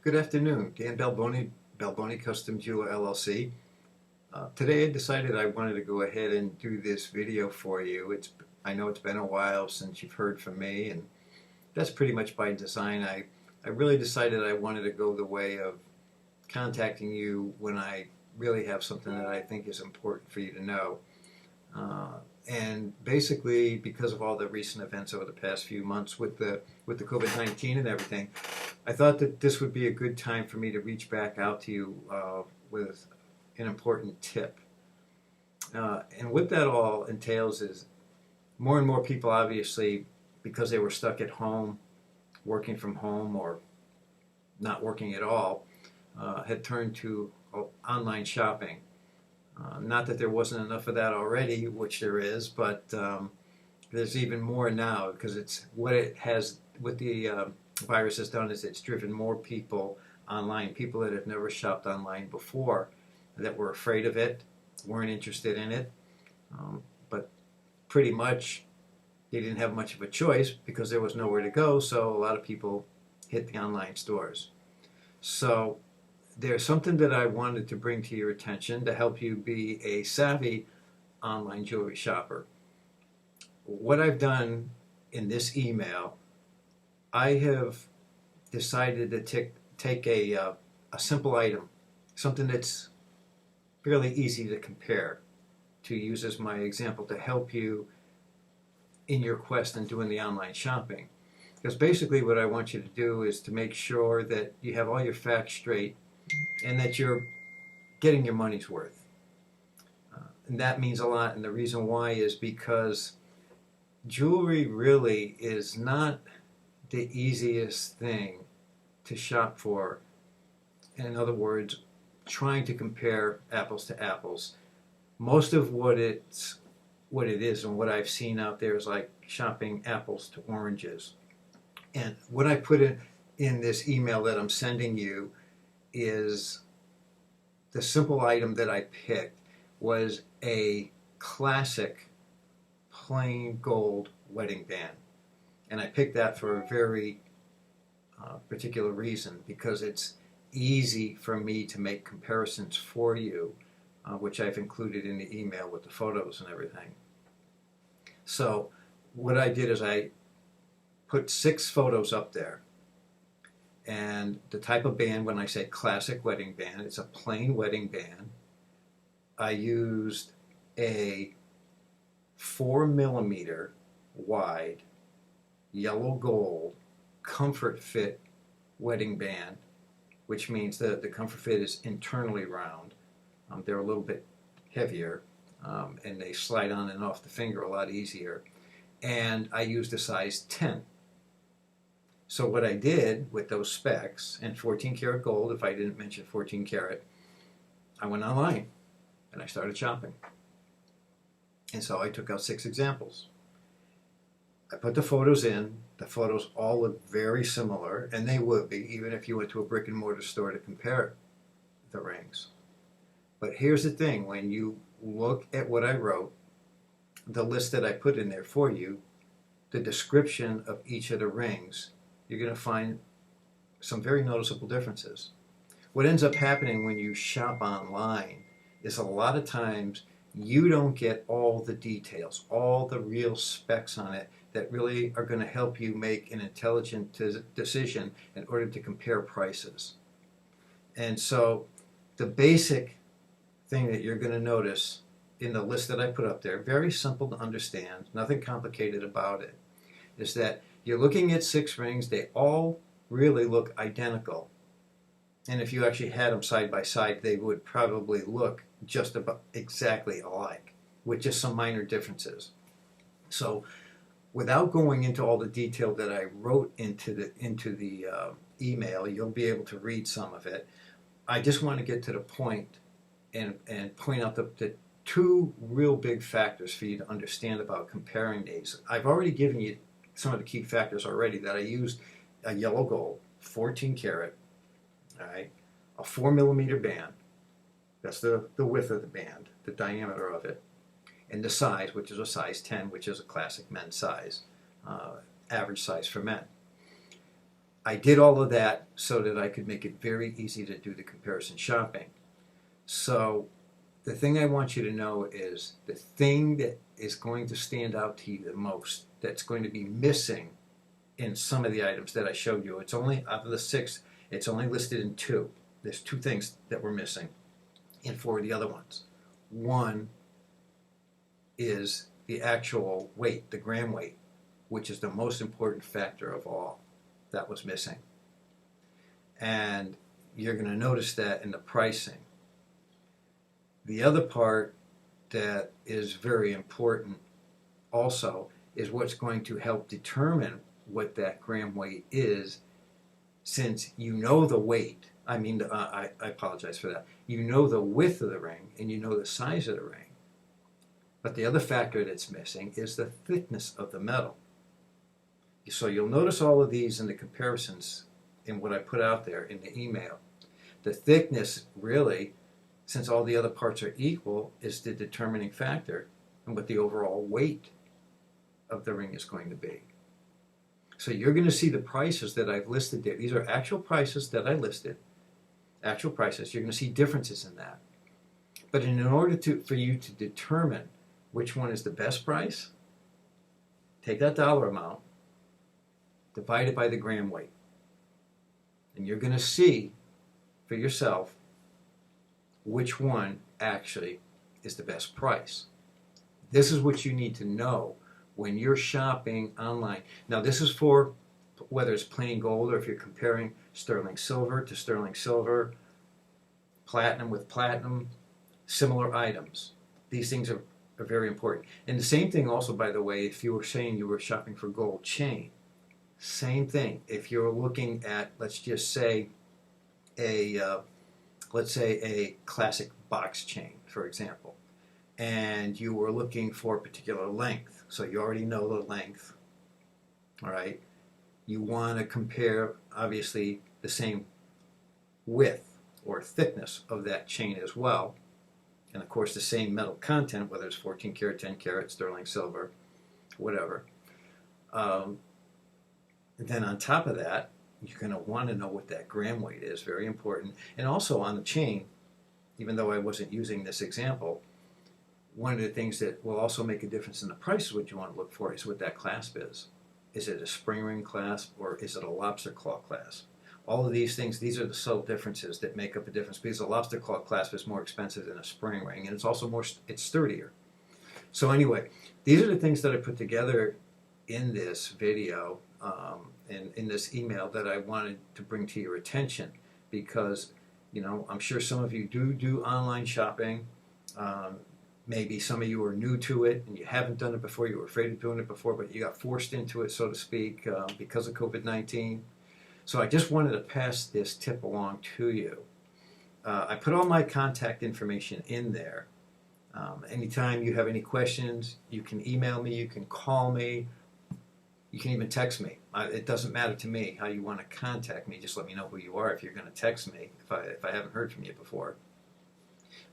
Good afternoon, Dan Balboni, Balboni Custom Jeweler LLC. Today I decided I wanted to go ahead and do this video for you. I know it's been a while since you've heard from me, and that's pretty much by design. I really decided I wanted to go the way of contacting you when I really have something that I think is important for you to know. And basically, because of all the recent events over the past few months with the COVID-19 and everything, I thought that this would be a good time for me to reach back out to you with an important tip. And what that all entails is more and more people, obviously, because they were stuck at home, working from home or not working at all, had turned to online shopping. Not that there wasn't enough of that already, which there is, but there's even more now because it's what the virus has done is it's driven more people online, people that have never shopped online before, that were afraid of it, weren't interested in it, but pretty much they didn't have much of a choice because there was nowhere to go, so a lot of people hit the online stores. So there's something that I wanted to bring to your attention to help you be a savvy online jewelry shopper. What I've done in this email, I have decided to take a simple item, something that's fairly easy to compare, to use as my example to help you in your quest in doing the online shopping. Because basically what I want you to do is to make sure that you have all your facts straight and that you're getting your money's worth. And that means a lot, and the reason why is because jewelry really is not the easiest thing to shop for. In other words, trying to compare apples to apples. Most of what it is and what I've seen out there is like shopping apples to oranges. And what I put in this email that I'm sending you is the simple item that I picked was a classic plain gold wedding band. And I picked that for a very particular reason, because it's easy for me to make comparisons for you, which I've included in the email with the photos and everything. So what I did is I put 6 photos up there. And the type of band, when I say classic wedding band, it's a plain wedding band. I used a 4mm wide yellow gold comfort fit wedding band, which means that the comfort fit is internally round. They're a little bit heavier, and they slide on and off the finger a lot easier. And I used a size 10. So what I did with those specs and 14 karat gold, if I didn't mention 14 karat, I went online and I started shopping. And so I took out 6 examples. I put the photos in. The photos all look very similar, and they would be even if you went to a brick and mortar store to compare the rings. But here's the thing, when you look at what I wrote, the list that I put in there for you, the description of each of the rings, you're going to find some very noticeable differences. What ends up happening when you shop online is a lot of times you don't get all the details, all the real specs on it that really are going to help you make an intelligent decision in order to compare prices. And so the basic thing that you're going to notice in the list that I put up there, very simple to understand, nothing complicated about it, is that you're looking at 6 rings. They all really look identical. And if you actually had them side by side, they would probably look just about exactly alike, with just some minor differences. So without going into all the detail that I wrote into the email, you'll be able to read some of it. I just want to get to the point and point out the 2 real big factors for you to understand about comparing these. I've already given you some of the key factors already, that I used a yellow gold, 14 karat, all right, a 4mm band. That's the width of the band, the diameter of it, and the size, which is a size 10, which is a classic men's size, average size for men. I did all of that so that I could make it very easy to do the comparison shopping. So the thing I want you to know is the thing that is going to stand out to you the most, that's going to be missing in some of the items that I showed you. It's only, out of the 6, it's only listed in 2. There's 2 things that were missing in 4 of the other ones. One is the actual weight, the gram weight, which is the most important factor of all. That was missing. And you're going to notice that in the pricing. The other part that is very important also is what's going to help determine what that gram weight is, since you know the weight. I apologize for that. You know the width of the ring and you know the size of the ring. But the other factor that's missing is the thickness of the metal. So you'll notice all of these in the comparisons in what I put out there in the email. The thickness really, since all the other parts are equal, is the determining factor in what the overall weight of the ring is going to be. So you're going to see the prices that I've listed there. These are actual prices that I listed. Actual prices. You're going to see differences in that. But in order for you to determine which one is the best price, take that dollar amount, divide it by the gram weight. And you're going to see for yourself which one actually is the best price. This is what you need to know when you're shopping online. Now, this is for whether it's plain gold or if you're comparing sterling silver to sterling silver, platinum with platinum, similar items. These things are very important. And the same thing also, by the way, if you were saying you were shopping for gold chain, same thing. If you're looking at, let's just say, a classic box chain, for example, and you were looking for a particular length, so you already know the length, all right? You want to compare, obviously, the same width or thickness of that chain as well, and of course the same metal content, whether it's 14 karat, 10 karat, sterling silver, whatever. Then on top of that, you're going to want to know what that gram weight is, very important. And also on the chain, even though I wasn't using this example, one of the things that will also make a difference in the price, what you want to look for, is what that clasp is. Is it a spring ring clasp or is it a lobster claw clasp? All of these things, these are the subtle differences that make up a difference, because a lobster claw clasp is more expensive than a spring ring, and it's also it's sturdier. So anyway, these are the things that I put together in this video and in this email that I wanted to bring to your attention, because I'm sure some of you do online shopping. Maybe some of you are new to it and you haven't done it before, you were afraid of doing it before, but you got forced into it, so to speak, because of COVID-19. So I just wanted to pass this tip along to you. I put all my contact information in there. Anytime you have any questions, you can email me, you can call me, you can even text me. It doesn't matter to me how you want to contact me. Just let me know who you are if you're going to text me, if I haven't heard from you before.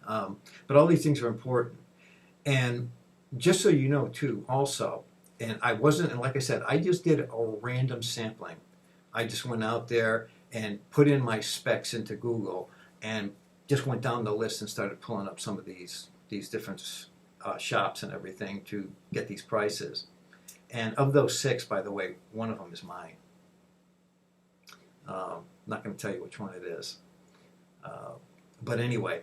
But all these things are important. And just so you know, too, also, and like I said, I just did a random sampling. I just went out there and put in my specs into Google and just went down the list and started pulling up some of these different shops and everything to get these prices. And of those 6, by the way, one of them is mine. I'm not going to tell you which one it is. But anyway,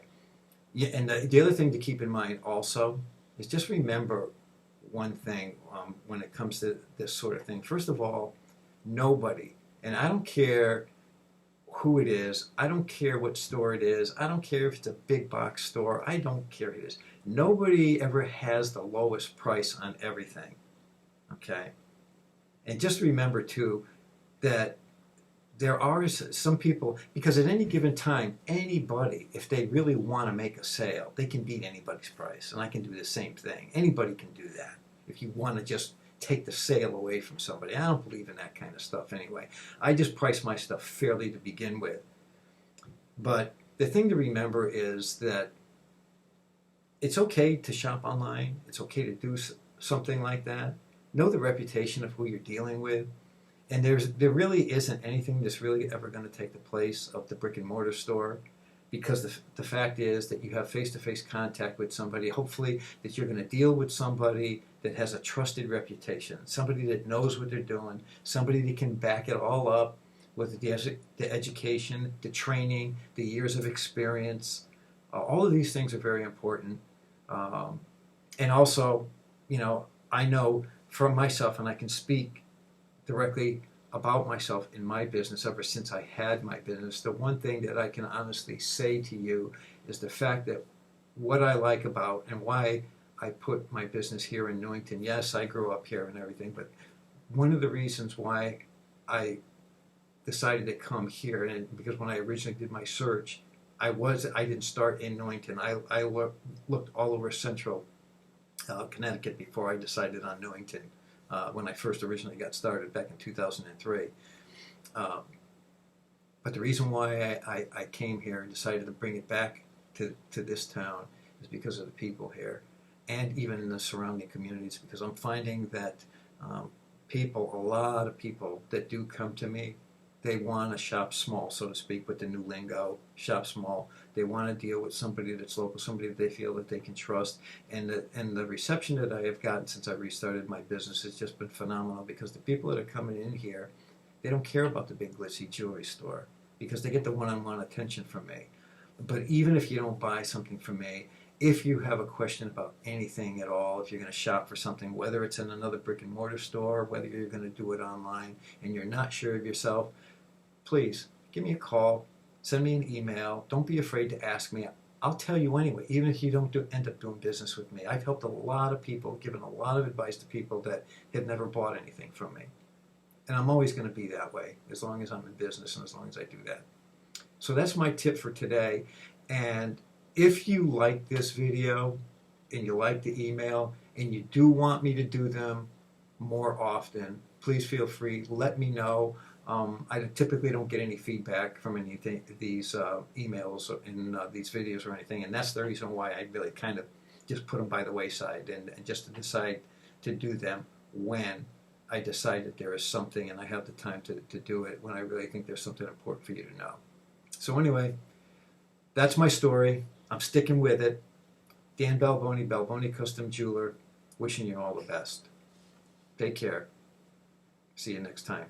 yeah, and the other thing to keep in mind also is just remember one thing when it comes to this sort of thing. First of all, nobody, and I don't care who it is, I don't care what store it is, I don't care if it's a big box store, I don't care who it is. Nobody ever has the lowest price on everything, okay? And just remember too that there are some people, because at any given time, anybody, if they really want to make a sale, they can beat anybody's price. And I can do the same thing. Anybody can do that if you want to just take the sale away from somebody. I don't believe in that kind of stuff anyway. I just price my stuff fairly to begin with. But the thing to remember is that it's okay to shop online. It's okay to do something like that. Know the reputation of who you're dealing with. And there really isn't anything that's really ever going to take the place of the brick and mortar store, because the fact is that you have face-to-face contact with somebody, hopefully that you're going to deal with somebody that has a trusted reputation, somebody that knows what they're doing, somebody that can back it all up with the education, the training, the years of experience. All of these things are very important. And also, I know from myself, and I can speak directly about myself in my business ever since I had my business. The one thing that I can honestly say to you is the fact that what I like about and why I put my business here in Newington. Yes, I grew up here and everything, but one of the reasons why I decided to come here, and because when I originally did my search, I didn't start in Newington. I looked all over central Connecticut before I decided on Newington. When I first originally got started back in 2003. But the reason why I came here and decided to bring it back to this town is because of the people here, and even in the surrounding communities, because I'm finding that a lot of people that do come to me, they want to shop small, so to speak, with the new lingo, shop small. They want to deal with somebody that's local, somebody that they feel that they can trust. And the reception that I have gotten since I restarted my business has just been phenomenal, because the people that are coming in here, they don't care about the big glitzy jewelry store, because they get the one-on-one attention from me. But even if you don't buy something from me, if you have a question about anything at all, if you're going to shop for something, whether it's in another brick and mortar store, whether you're going to do it online, and you're not sure of yourself, please give me a call, send me an email. Don't be afraid to ask me. I'll tell you anyway, even if you don't end up doing business with me. I've helped a lot of people, given a lot of advice to people that have never bought anything from me. And I'm always going to be that way, as long as I'm in business and as long as I do that. So that's my tip for today. And if you like this video and you like the email and you do want me to do them more often, please feel free. Let me know. I typically don't get any feedback from any of these emails in these videos or anything, and that's the reason why I really kind of just put them by the wayside and just to decide to do them when I decide that there is something and I have the time to do it, when I really think there's something important for you to know. So anyway, that's my story. I'm sticking with it. Dan Balboni, Balboni Custom Jeweler, wishing you all the best. Take care. See you next time.